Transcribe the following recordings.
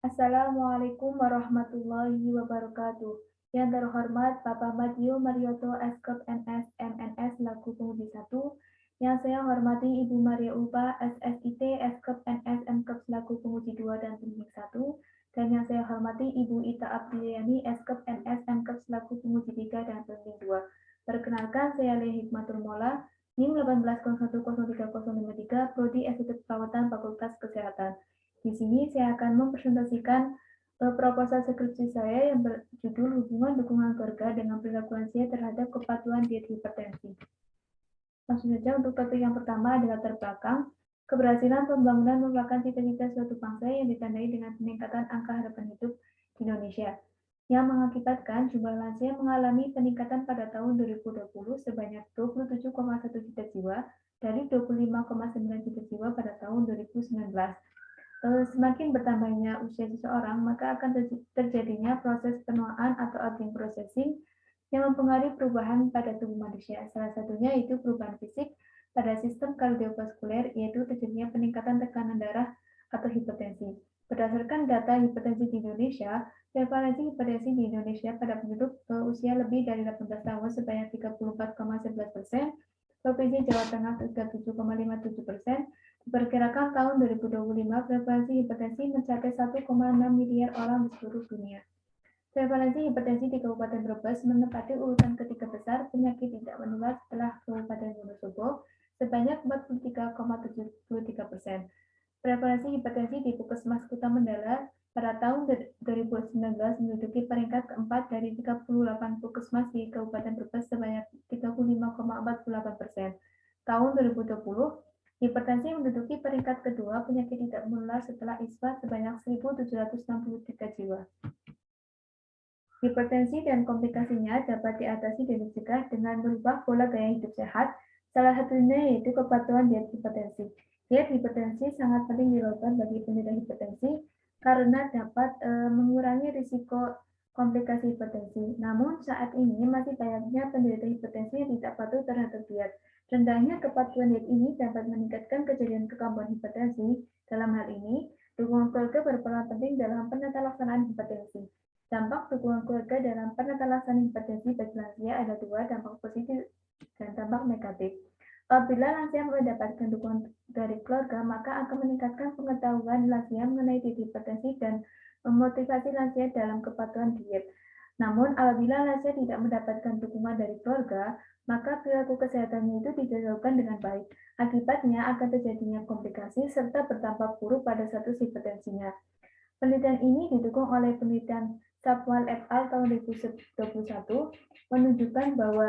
Assalamualaikum warahmatullahi wabarakatuh. Yang terhormat Bapak Madio Marioto Eskep NS MNS selaku penguji 1, yang saya hormati Ibu Maria Upa SSIT Eskep NS Mkep selaku penguji 2 dan penyidik 1, dan yang saya hormati Ibu Ita Abdiliani Eskep NS Mkep selaku penguji 3 dan penyidik 2. Perkenalkan, saya Lea Hikmatul Mola, NIM 1801030353, Prodi Estetik Perawatan Fakultas Kesehatan. Di sini saya akan mempresentasikan proposal skripsi saya yang berjudul Hubungan Dukungan Keluarga dengan Perilaku Lansia terhadap Kepatuhan Diet Hipertensi. Langsung saja untuk topik yang pertama adalah latar belakang. Keberhasilan pembangunan merupakan cita-cita suatu bangsa yang ditandai dengan peningkatan angka harapan hidup di Indonesia, yang mengakibatkan jumlah lansia mengalami peningkatan pada tahun 2020 sebanyak 27,1 juta jiwa dari 25,9 juta jiwa pada tahun 2019. Semakin bertambahnya usia seseorang, maka akan terjadinya proses penuaan atau aging processing yang mempengaruhi perubahan pada tubuh manusia. Salah satunya itu perubahan fisik pada sistem kardiovaskuler, yaitu terjadinya peningkatan tekanan darah atau hipertensi. Berdasarkan data hipertensi di Indonesia, prevalensi hipertensi di Indonesia pada penduduk usia lebih dari 18 tahun sebanyak 34,11%, Provinsi Jawa Tengah 37,57%, diperkirakan tahun 2025 prevalensi hipertensi mencapai 1,6 miliar orang di seluruh dunia. Prevalensi hipertensi di Kabupaten Brebes menempati urutan ketiga besar penyakit tidak menular setelah Kabupaten Wonosobo sebanyak 43,73%. Prevalensi hipertensi di Puskesmas Kota Mandala pada tahun 2019 menduduki peringkat keempat dari 38 puskesmas di Kabupaten Brebes sebanyak 35,48%. Tahun 2020, hipertensi menduduki peringkat kedua penyakit tidak menular setelah ISPA sebanyak 1.763 jiwa. Hipertensi dan komplikasinya dapat diatasi dan dicegah dengan merubah pola gaya hidup sehat, salah satunya yaitu kepatuhan diet hipertensi. Diet hipertensi sangat penting dilakukan bagi penderita hipertensi karena dapat mengurangi risiko komplikasi hipertensi. Namun saat ini masih banyaknya penderita hipertensi yang tidak patuh terhadap diet. Rendahnya kepatuhan diet ini dapat meningkatkan kejadian kekambuhan hipertensi. Dalam hal ini, dukungan keluarga berperan penting dalam penata laksanaan hipertensi. Dampak dukungan keluarga dalam penata laksanaan hipertensi bagi lansia ada dua, dampak positif dan dampak negatif. Apabila lansia mendapatkan dukungan dari keluarga, maka akan meningkatkan pengetahuan lansia mengenai diet hipertensi dan memotivasi lansia dalam kepatuhan diet. Namun, apabila lansia tidak mendapatkan dukungan dari keluarga, maka perilaku kesehatannya itu tidak dilakukan dengan baik. Akibatnya akan terjadinya komplikasi serta berdampak buruk pada status hipertensinya. Penelitian ini didukung oleh penelitian Sapwal et al. Tahun 2021 menunjukkan bahwa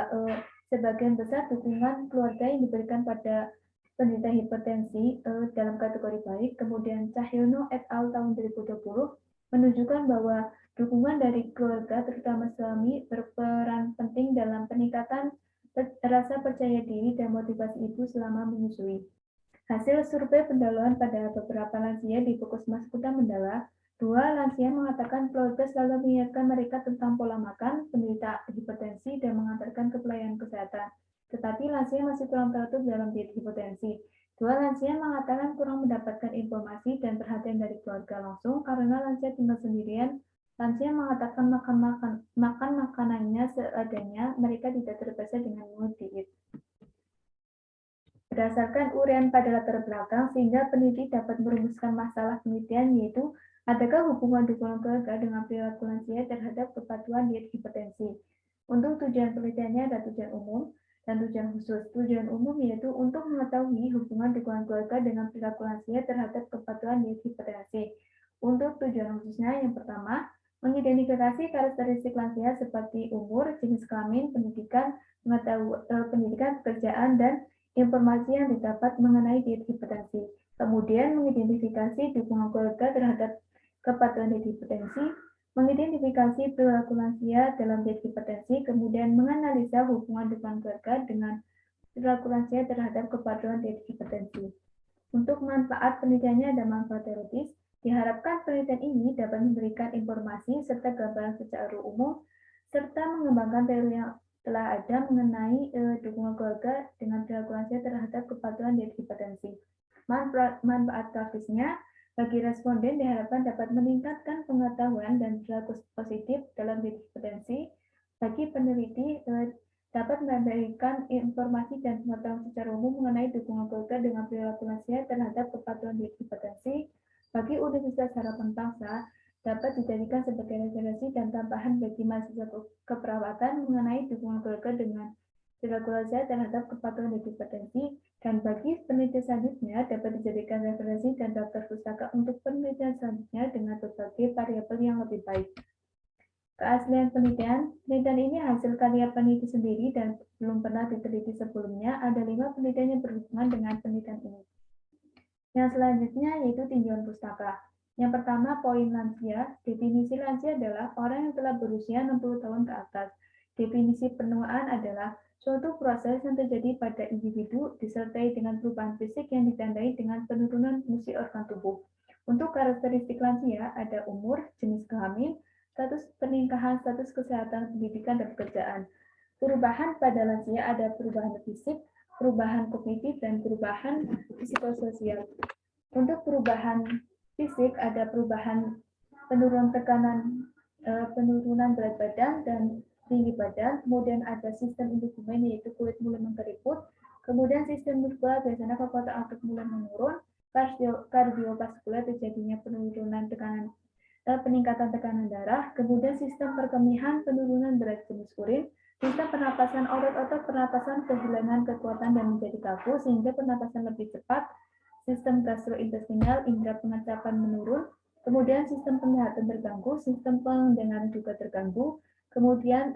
sebagian besar dukungan keluarga yang diberikan pada penderita hipertensi dalam kategori baik. Kemudian Cahyono et al. Tahun 2020 menunjukkan bahwa dukungan dari keluarga, terutama suami, berperan penting dalam peningkatan rasa percaya diri dan motivasi ibu selama menyusui. Hasil survei pendahuluan pada beberapa lansia di Puskesmas Kota Mandala, 2 lansia mengatakan keluarga selalu mengingatkan mereka tentang pola makan, penderita hipertensi, dan mengantarkan ke pelayanan kesehatan. Tetapi lansia masih kurang tertutup dalam diet hipertensi. 2 lansia mengatakan kurang mendapatkan informasi dan perhatian dari keluarga langsung karena lansia tinggal sendirian. Lansia mengatakan makan makanannya seadanya, mereka tidak terbiasa dengan menu diet. Berdasarkan uraian pada latar belakang, sehingga peneliti dapat merumuskan masalah penelitian, yaitu adakah hubungan dukungan keluarga dengan perilaku lansia terhadap kepatuhan diet hipertensi. Untuk tujuan penelitiannya ada tujuan umum dan tujuan khusus. Tujuan umum yaitu untuk mengetahui hubungan dukungan keluarga dengan perilaku lansia terhadap kepatuhan diet hipertensi. Untuk tujuan khususnya, yang pertama, mengidentifikasi karakteristik lansia seperti umur, jenis kelamin, pendidikan, pekerjaan, dan informasi yang didapat mengenai diet hipertensi. Kemudian mengidentifikasi dukungan keluarga terhadap kepatuhan diet hipertensi, mengidentifikasi perilaku lansia dalam diet hipertensi, kemudian menganalisa hubungan dukungan keluarga dengan perilaku lansia terhadap kepatuhan diet hipertensi. Untuk manfaat penelitiannya ada manfaat teoritis. Diharapkan penelitian ini dapat memberikan informasi serta gambaran secara umum serta mengembangkan teori yang telah ada mengenai dukungan keluarga dengan perilaku lansia terhadap kepatuhan diet hipertensi. Manfaat praktisnya Bagi responden diharapkan dapat meningkatkan pengetahuan dan perilaku positif dalam hipertensi. Bagi peneliti dapat memberikan informasi dan pengetahuan secara umum mengenai dukungan keluarga dengan perilaku lansia terhadap kepatuhan hipertensi. Bagi Universitas Harapan Bangsa dapat dijadikan sebagai referensi dan tambahan bagi mahasiswa keperawatan mengenai dukungan keluarga dengan perilaku lansia terhadap kepatuhan hipertensi. Dan bagi penelitian selanjutnya dapat dijadikan referensi dan daftar pustaka untuk penelitian selanjutnya dengan berbagai variabel yang lebih baik. Keaslian penelitian ini hasil karya peneliti sendiri dan belum pernah diteliti sebelumnya. Ada 5 penelitian yang berhubungan dengan penelitian ini. Yang selanjutnya yaitu tinjauan pustaka. Yang pertama, poin lansia. Definisi lansia adalah orang yang telah berusia 60 tahun ke atas. Definisi penuaan adalah suatu proses yang terjadi pada individu disertai dengan perubahan fisik yang ditandai dengan penurunan fungsi organ tubuh. Untuk karakteristik lansia ada umur, jenis kelamin, status pernikahan, status kesehatan, pendidikan, dan pekerjaan. Perubahan pada lansia ada perubahan fisik, perubahan kognitif, dan perubahan psikososial. Untuk perubahan fisik ada perubahan penurunan tekanan, penurunan berat badan dan tinggi badan, kemudian ada sistem indukmen yaitu kulit mulai mengkeriput, kemudian sistem muskular biasanya kekuatan otot mulai menurun, kardiovaskuler terjadinya penurunan tekanan, peningkatan tekanan darah, kemudian sistem perkemihan penurunan berat jenis urin, sistem pernapasan otot-otot pernapasan kehilangan kekuatan dan menjadi kaku sehingga pernapasan lebih cepat, sistem gastrointestinal indera pengecapan menurun, kemudian sistem penglihatan terganggu, sistem pendengaran juga terganggu, kemudian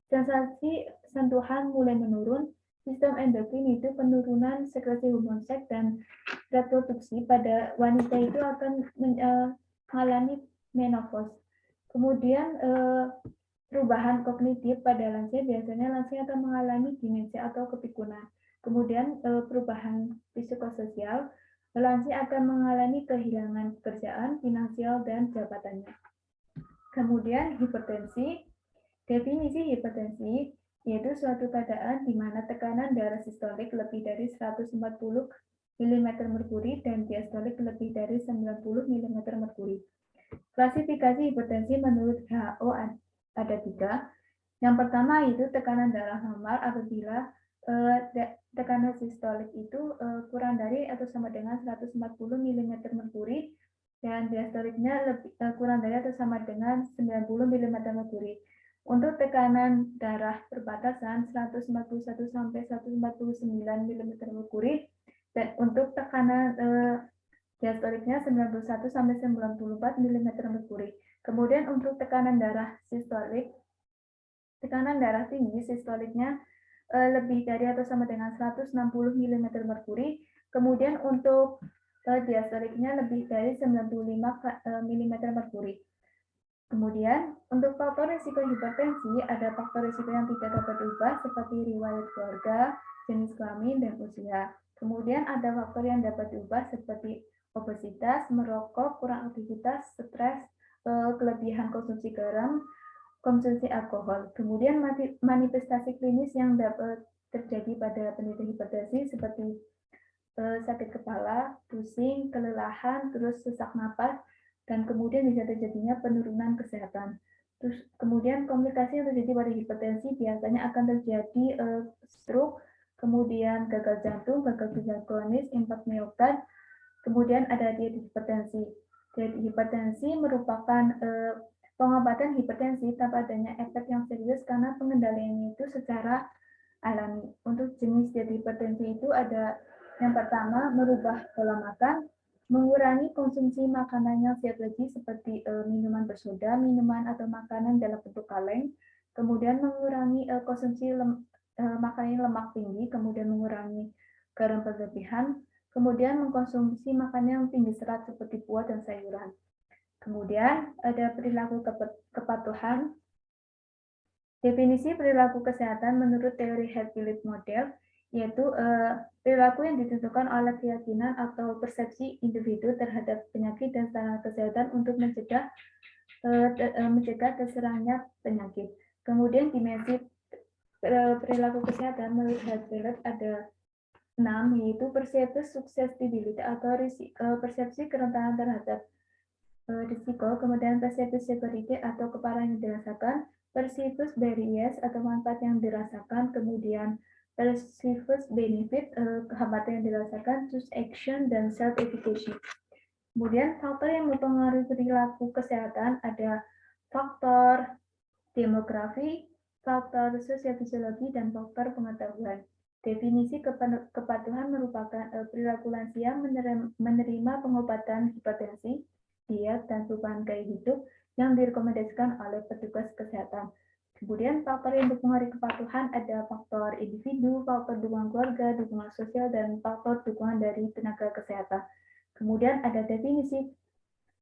sensasi sentuhan mulai menurun, sistem endokrin itu penurunan sekresi hormon seks dan reproduksi pada wanita itu akan mengalami menopause. Kemudian perubahan kognitif pada lansia biasanya lansia akan mengalami demensia atau kepikunan. Kemudian perubahan psikososial, lansia akan mengalami kehilangan pekerjaan, finansial, dan jabatannya. Kemudian hipertensi. Definisi hipertensi yaitu suatu keadaan di mana tekanan darah sistolik lebih dari 140 mm Hg dan diastolik lebih dari 90 mm Hg. Klasifikasi hipertensi menurut WHO ada 3. Yang pertama yaitu tekanan darah normal apabila tekanan sistolik itu kurang dari atau sama dengan 140 mm Hg dan diastoliknya kurang dari atau sama dengan 90 mm Hg. Untuk tekanan darah perbatasan 141 sampai 149 mm Hg dan untuk tekanan diastoliknya 91 sampai 94 mm Hg. Kemudian untuk tekanan darah sistolik, tekanan darah tinggi sistoliknya lebih dari atau sama dengan 160 mm Hg. Kemudian untuk diastoliknya lebih dari 95 mm Hg. Kemudian, untuk faktor risiko hipertensi, ada faktor risiko yang tidak dapat diubah seperti riwayat keluarga, jenis kelamin, dan usia. Kemudian ada faktor yang dapat diubah seperti obesitas, merokok, kurang aktivitas, stres, kelebihan konsumsi garam, konsumsi alkohol. Kemudian manifestasi klinis yang dapat terjadi pada penderita hipertensi seperti sakit kepala, pusing, kelelahan, terus sesak napas, dan kemudian bisa terjadinya penurunan kesehatan. Terus kemudian komplikasi yang terjadi pada hipertensi biasanya akan terjadi stroke, kemudian gagal jantung, gagal ginjal kronis, infark miokard, kemudian ada diabetes hipertensi. Diabetes hipertensi merupakan pengobatan hipertensi tanpa adanya efek yang serius karena pengendaliannya itu secara alami. Untuk jenis diabetes hipertensi itu ada yang pertama merubah pola makan, mengurangi konsumsi makanan yang siap-saji seperti minuman bersoda, minuman atau makanan dalam bentuk kaleng, kemudian mengurangi konsumsi makanan lemak tinggi, kemudian mengurangi garam berlebihan, kemudian mengkonsumsi makanan yang tinggi serat seperti buah dan sayuran. Kemudian ada perilaku kepatuhan. Definisi perilaku kesehatan menurut teori Head-Phillips model yaitu perilaku yang ditentukan oleh keyakinan atau persepsi individu terhadap penyakit dan standar kesehatan untuk mencegah terserangnya penyakit. Kemudian dimensi perilaku kesehatan menurut Head-Phillips ada 6, yaitu persepsi susceptibility atau persepsi kerentanan terhadap risiko, kemudian persepsi severity atau keparahan yang dirasakan, perceived barriers atau manfaat yang dirasakan, kemudian perceived benefit, hambatan yang dirasakan, choose action, dan self-efficacy. Kemudian faktor yang mempengaruhi perilaku kesehatan ada faktor demografi, faktor sosiofisiologi, dan faktor pengetahuan. Definisi kepatuhan merupakan perilaku lansia menerima pengobatan hipertensi, diet, dan perubahan gaya hidup yang direkomendasikan oleh petugas kesehatan. Kemudian faktor yang mempengaruhi kepatuhan ada faktor individu, faktor dukungan keluarga, dukungan sosial, dan faktor dukungan dari tenaga kesehatan. Kemudian ada definisi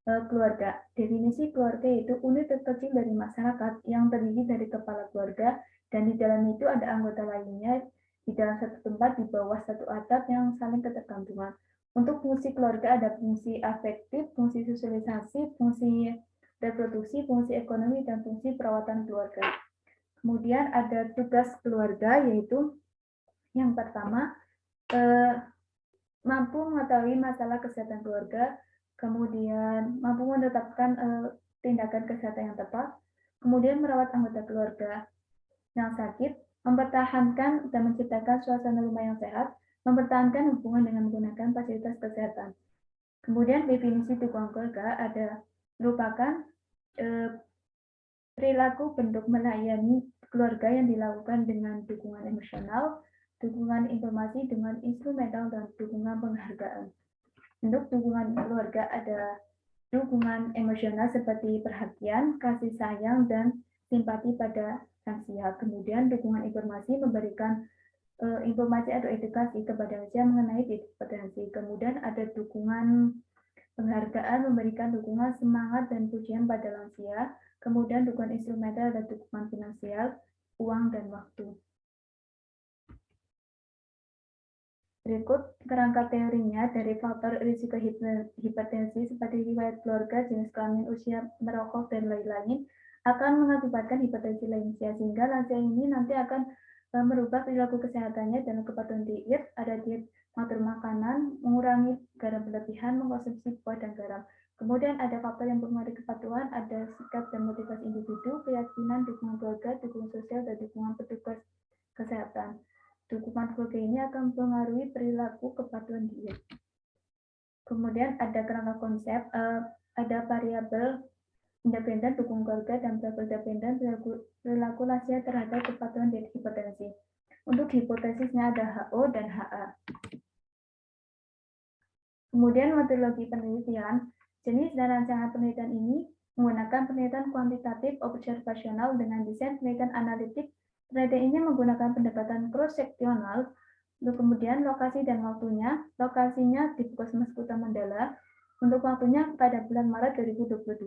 keluarga. Definisi keluarga yaitu unit terkecil dari masyarakat yang terdiri dari kepala keluarga dan di dalam itu ada anggota lainnya di dalam satu tempat di bawah satu atap yang saling ketergantungan. Untuk fungsi keluarga ada fungsi afektif, fungsi sosialisasi, fungsi reproduksi, fungsi ekonomi, dan fungsi perawatan keluarga. Kemudian ada tugas keluarga yaitu yang pertama mampu mengetahui masalah kesehatan keluarga, kemudian mampu menetapkan tindakan kesehatan yang tepat, kemudian merawat anggota keluarga yang sakit, mempertahankan dan menciptakan suasana rumah yang sehat, mempertahankan hubungan dengan menggunakan fasilitas kesehatan. Kemudian definisi dukungan keluarga ada merupakan perilaku bentuk melayani keluarga yang dilakukan dengan dukungan emosional, dukungan informasi dengan instrumental, dan dukungan penghargaan. Untuk dukungan keluarga ada dukungan emosional seperti perhatian, kasih sayang, dan simpati pada lansia. Kemudian dukungan informasi memberikan informasi atau edukasi kepada lansia mengenai hipertensi. Kemudian ada dukungan penghargaan, memberikan dukungan semangat dan pujian pada lansia. Kemudian dukungan instrumental dan dukungan finansial, uang, dan waktu. Berikut kerangka teorinya dari faktor risiko hipertensi seperti riwayat keluarga, jenis kelamin, usia, merokok, dan lain-lain akan mengakibatkan hipertensi lansia, sehingga lansia ini nanti akan merubah perilaku kesehatannya dalam kepatuhan diet, ada diet mengatur makanan, mengurangi garam berlebihan, mengkonsumsi buah dan garam. Kemudian ada faktor yang mempengaruhi kepatuhan, ada sikap dan motivasi individu, keyakinan, dukungan keluarga, dukungan sosial, dan dukungan petugas kesehatan. Dukungan keluarga ini akan mempengaruhi perilaku kepatuhan diet. Kemudian ada kerangka konsep, ada variabel independen dukungan keluarga dan variabel dependen perilaku lansia terhadap kepatuhan diet hipertensi. Untuk hipotesisnya ada HO dan HA. Kemudian metodologi penelitian, jenis dan rancangan penelitian ini menggunakan penelitian kuantitatif observasional dengan desain penelitian analitik. Penelitian ini menggunakan pendekatan cross-seksional. Kemudian lokasi dan waktunya, lokasinya di Puskesmas Kota Mandala. Untuk waktunya pada bulan Maret 2022.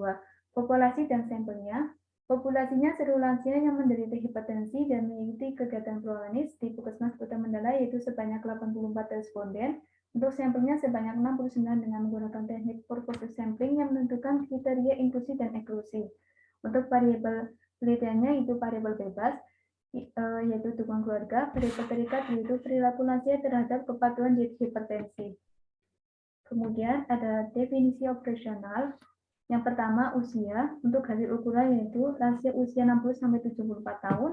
Populasi dan sampelnya, populasinya seluruh lansia yang menderita hipertensi dan mengikuti kegiatan prolanis di Puskesmas Kota Mandala yaitu sebanyak 84 responden. Untuk sampelnya sebanyak 69 dengan menggunakan teknik purposive sampling yang menentukan kriteria inklusi dan eksklusi. Untuk variabel penelitiannya itu variabel bebas, yaitu dukungan keluarga, variabel terikat yaitu perilaku lansia terhadap kepatuhan diet hipertensi. Kemudian ada definisi operasional. Yang pertama usia, untuk hasil ukuran yaitu lansia usia 60-74 tahun,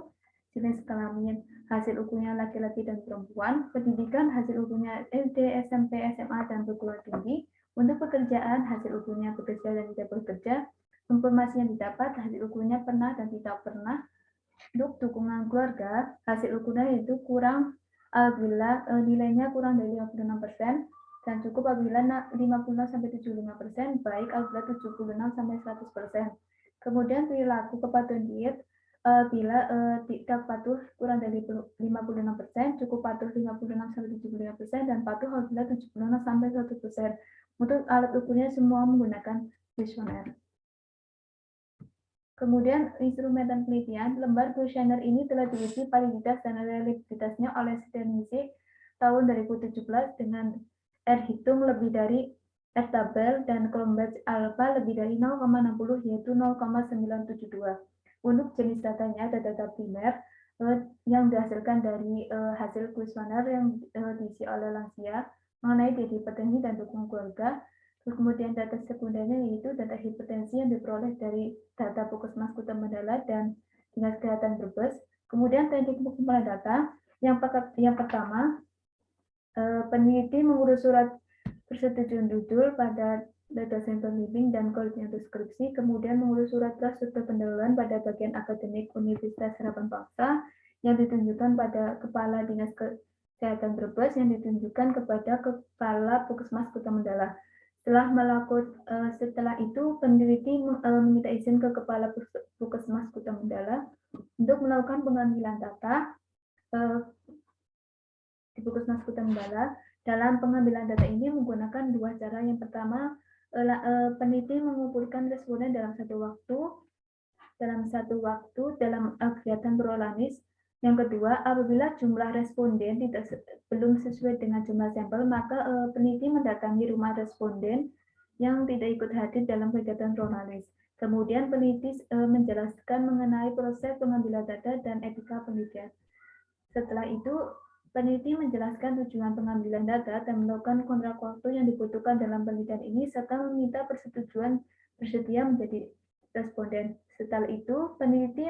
jenis kelamin hasil ukurnya laki-laki dan perempuan, pendidikan hasil ukurnya SD, SMP, SMA, dan perguruan tinggi, untuk pekerjaan hasil ukurnya bekerja dan tidak bekerja, informasi yang didapat hasil ukurnya pernah dan tidak pernah. Untuk dukungan keluarga hasil ukurnya yaitu kurang apabila nilainya kurang dari 56% dan cukup apabila 50-75%, baik apabila 76-100%. Kemudian perilaku kepatuhan diet bila tidak patuh kurang dari 56%, cukup patuh 56-75%, dan patuh apabila 76-100%. Untuk alat ukurnya semua menggunakan kuesioner. Kemudian instrumen dan penelitian, lembar kuesioner ini telah diuji validitas dan reliabilitasnya oleh Stenizy tahun 2017 dengan R hitung lebih dari R tabel dan Cronbach's alpha lebih dari 0,60 yaitu 0,972. Untuk jenis datanya ada data primer, yang dihasilkan dari hasil kuesioner yang diisi oleh lansia mengenai hipertensi dan dukungan keluarga. Kemudian data sekundernya yaitu data hipertensi yang diperoleh dari data Puskesmas Kuta Mandala dan Dinas Kesehatan Brebes. Kemudian teknik pengumpulan data yang pertama, peneliti mengurus surat persetujuan judul pada data sampel living dan koordinator skripsi, kemudian mengurus surat struktur pendahuluan pada bagian akademik Universitas Harapan Bangsa yang ditunjukkan pada Kepala Dinas Kesehatan Brebes yang ditunjukkan kepada Kepala Puskesmas Kuta Mandala. Setelah itu, peneliti meminta izin ke Kepala Puskesmas Kuta Mandala untuk melakukan pengambilan data di Puskesmas Kuta Mandala. Dalam pengambilan data ini menggunakan dua cara. Yang pertama, peneliti mengumpulkan responden dalam satu waktu dalam kegiatan berolanis. Yang kedua, apabila jumlah responden belum sesuai dengan jumlah sampel, maka peneliti mendatangi rumah responden yang tidak ikut hadir dalam kegiatan berolanis. Kemudian peneliti menjelaskan mengenai proses pengambilan data dan etika penelitian. Setelah itu, peneliti menjelaskan tujuan pengambilan data dan melakukan kontrak waktu yang dibutuhkan dalam penelitian ini, serta meminta persetujuan bersedia menjadi responden. Setelah itu, peneliti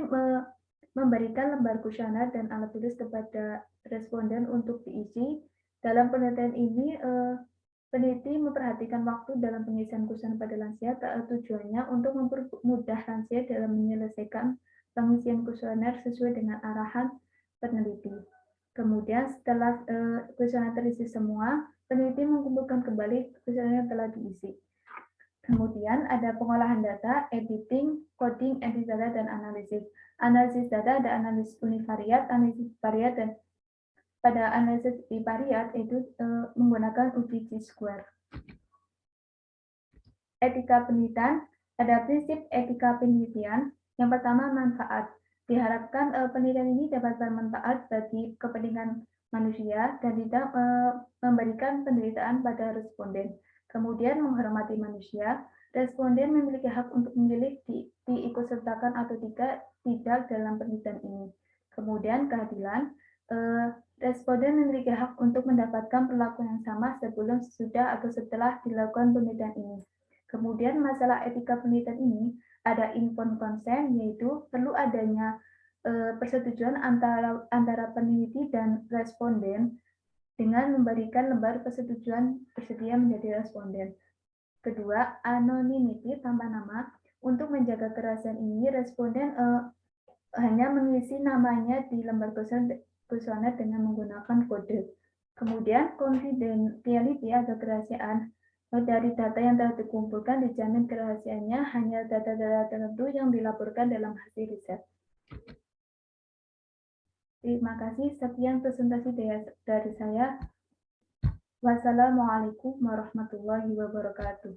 memberikan lembar kuesioner dan alat tulis kepada responden untuk diisi. Dalam penelitian ini, peneliti memperhatikan waktu dalam pengisian kuesioner pada lansia. Tujuannya untuk mempermudah lansia dalam menyelesaikan pengisian kuesioner sesuai dengan arahan peneliti. Kemudian setelah kuesioner terisi semua, peneliti mengumpulkan kembali kuesioner yang telah diisi. Kemudian ada pengolahan data, editing, coding, edit data, dan analisis. Analisis data ada analisis univariat, analisis variat, dan pada analisis bivariat itu menggunakan uji Chi-square. Etika penelitian, ada prinsip etika penelitian. Yang pertama, manfaat. Diharapkan penelitian ini dapat bermanfaat bagi kepentingan manusia dan tidak memberikan penderitaan pada responden. Kemudian menghormati manusia, responden memiliki hak untuk memilih diikutsertakan atau tidak dalam penelitian ini. Kemudian keadilan, responden memiliki hak untuk mendapatkan perlakuan yang sama sebelum, sesudah, atau setelah dilakukan penelitian ini. Kemudian masalah etika penelitian ini ada informed consent, yaitu perlu adanya persetujuan antara peneliti dan responden dengan memberikan lembar persetujuan bersedia menjadi responden. Kedua, anonymity tanpa nama. Untuk menjaga kerahasiaan ini, responden hanya mengisi namanya di lembar kuesioner dengan menggunakan kode. Kemudian, confidentiality atau kerahasiaan. Dari data yang telah dikumpulkan, dijamin kerahasiaannya hanya data-data tertentu yang dilaporkan dalam hasil riset. Terima kasih. Sekian presentasi dari saya. Wassalamualaikum warahmatullahi wabarakatuh.